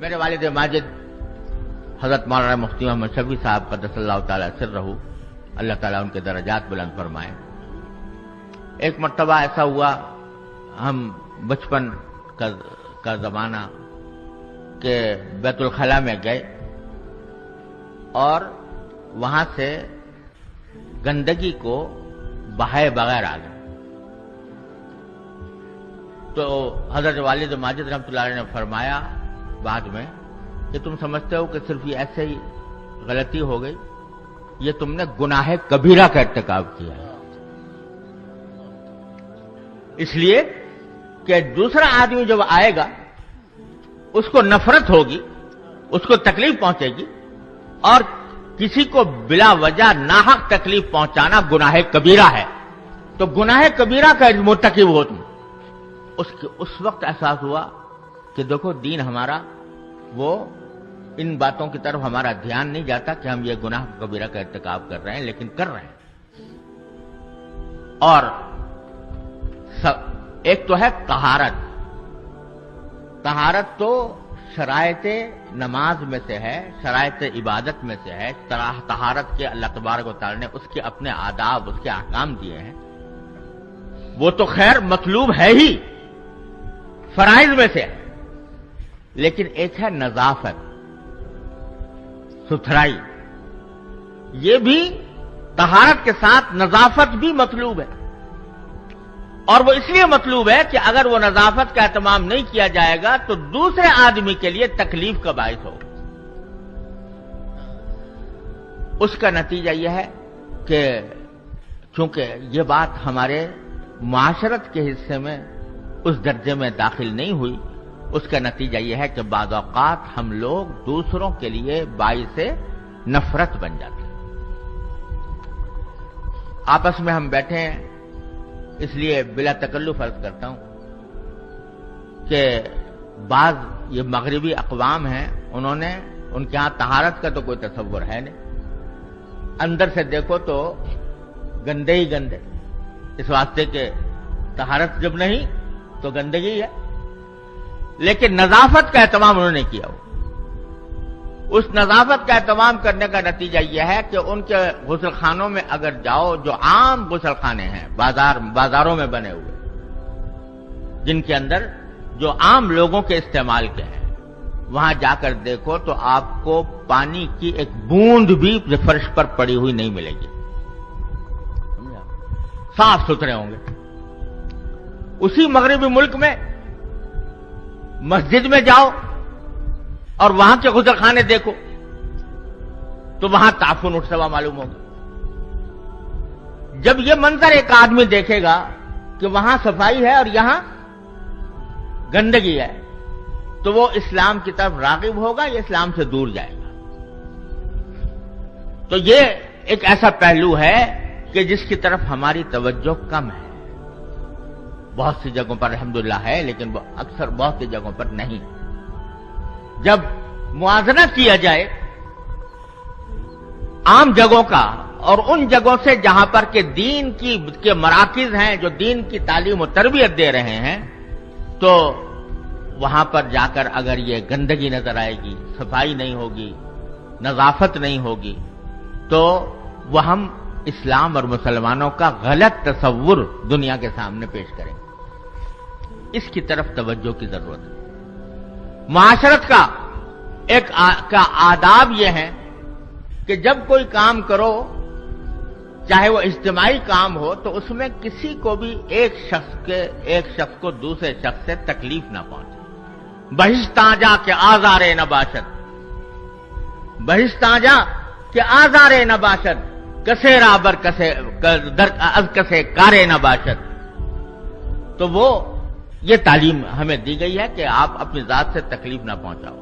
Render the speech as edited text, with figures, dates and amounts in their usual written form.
میرے والد ماجد حضرت مولانا مفتی محمد شفیع صاحب قدس اللہ تعالی سرہ، اللہ تعالیٰ ان کے درجات بلند فرمائے. ایک مرتبہ ایسا ہوا، ہم بچپن کا زمانہ کہ بیت الخلاء میں گئے اور وہاں سے گندگی کو بہائے بغیر آ گئے. تو حضرت والد ماجد رحمۃ اللہ علیہ نے فرمایا بعد میں کہ تم سمجھتے ہو کہ صرف یہ ایسے ہی غلطی ہو گئی، یہ تم نے گناہ کبیرہ کا ارتکاب کیا ہے. اس لیے کہ دوسرا آدمی جب آئے گا اس کو نفرت ہوگی، اس کو تکلیف پہنچے گی، اور کسی کو بلا وجہ ناحق تکلیف پہنچانا گناہ کبیرہ ہے. تو گناہ کبیرہ کا مرتکب ہو تم. اس وقت احساس ہوا کہ دیکھو دین ہمارا وہ ان باتوں کی طرف ہمارا دھیان نہیں جاتا کہ ہم یہ گناہ کبیرہ کا ارتکاب کر رہے ہیں، لیکن کر رہے ہیں. اور ایک تو ہے طہارت. طہارت تو شرائط نماز میں سے ہے، شرائط عبادت میں سے ہے. طہارت کے اللہ تبارک و تعالی نے اس کے اپنے آداب، اس کے احکام دیے ہیں. وہ تو خیر مطلوب ہے ہی، فرائض میں سے ہے. لیکن ایک ہے نظافت، ستھرائی. یہ بھی طہارت کے ساتھ نظافت بھی مطلوب ہے. اور وہ اس لیے مطلوب ہے کہ اگر وہ نظافت کا اہتمام نہیں کیا جائے گا تو دوسرے آدمی کے لیے تکلیف کا باعث ہوگا. اس کا نتیجہ یہ ہے کہ چونکہ یہ بات ہمارے معاشرت کے حصے میں اس درجے میں داخل نہیں ہوئی، اس کا نتیجہ یہ ہے کہ بعض اوقات ہم لوگ دوسروں کے لیے باعث نفرت بن جاتے ہیں. آپس میں ہم بیٹھے ہیں، اس لیے بلا تکلف عرض کرتا ہوں کہ بعض یہ مغربی اقوام ہیں، ان کے ہاں طہارت کا تو کوئی تصور ہے نہیں. اندر سے دیکھو تو گندے ہی گندے، اس واسطے کہ طہارت جب نہیں تو گندگی ہے. لیکن نظافت کا اہتمام انہوں نے کیا. اس نظافت کا اہتمام کرنے کا نتیجہ یہ ہے کہ ان کے غسل خانوں میں اگر جاؤ، جو عام غسل خانے ہیں بازاروں میں بنے ہوئے، جن کے اندر جو عام لوگوں کے استعمال کے ہیں، وہاں جا کر دیکھو تو آپ کو پانی کی ایک بوند بھی فرش پر پڑی ہوئی نہیں ملے گی. صاف ستھرے ہوں گے. اسی مغربی ملک میں مسجد میں جاؤ اور وہاں کے غسل خانے دیکھو تو وہاں تعفن اٹھسوا معلوم ہوگا. جب یہ منظر ایک آدمی دیکھے گا کہ وہاں صفائی ہے اور یہاں گندگی ہے تو وہ اسلام کی طرف راغب ہوگا یا اسلام سے دور جائے گا. تو یہ ایک ایسا پہلو ہے کہ جس کی طرف ہماری توجہ کم ہے. بہت سی جگہوں پر الحمدللہ ہے، لیکن اکثر بہت سی جگہوں پر نہیں. جب موازنہ کیا جائے عام جگہوں کا اور ان جگہوں سے جہاں پر کہ دین کے مراکز ہیں، جو دین کی تعلیم و تربیت دے رہے ہیں، تو وہاں پر جا کر اگر یہ گندگی نظر آئے گی، صفائی نہیں ہوگی، نظافت نہیں ہوگی، تو وہ ہم اسلام اور مسلمانوں کا غلط تصور دنیا کے سامنے پیش کریں گے. اس کی طرف توجہ کی ضرورت ہے. معاشرت کا آداب یہ ہے کہ جب کوئی کام کرو، چاہے وہ اجتماعی کام ہو، تو اس میں کسی کو بھی ایک شخص کو دوسرے شخص سے تکلیف نہ پہنچے. بہشتاں جا کے آزارے نہ باشد، بہشتاں جا کہ آزارے نہ باشد، کسے رابر کسے از کسے کارے نہ باشد. تو وہ یہ تعلیم ہمیں دی گئی ہے کہ آپ اپنی ذات سے تکلیف نہ پہنچاؤ.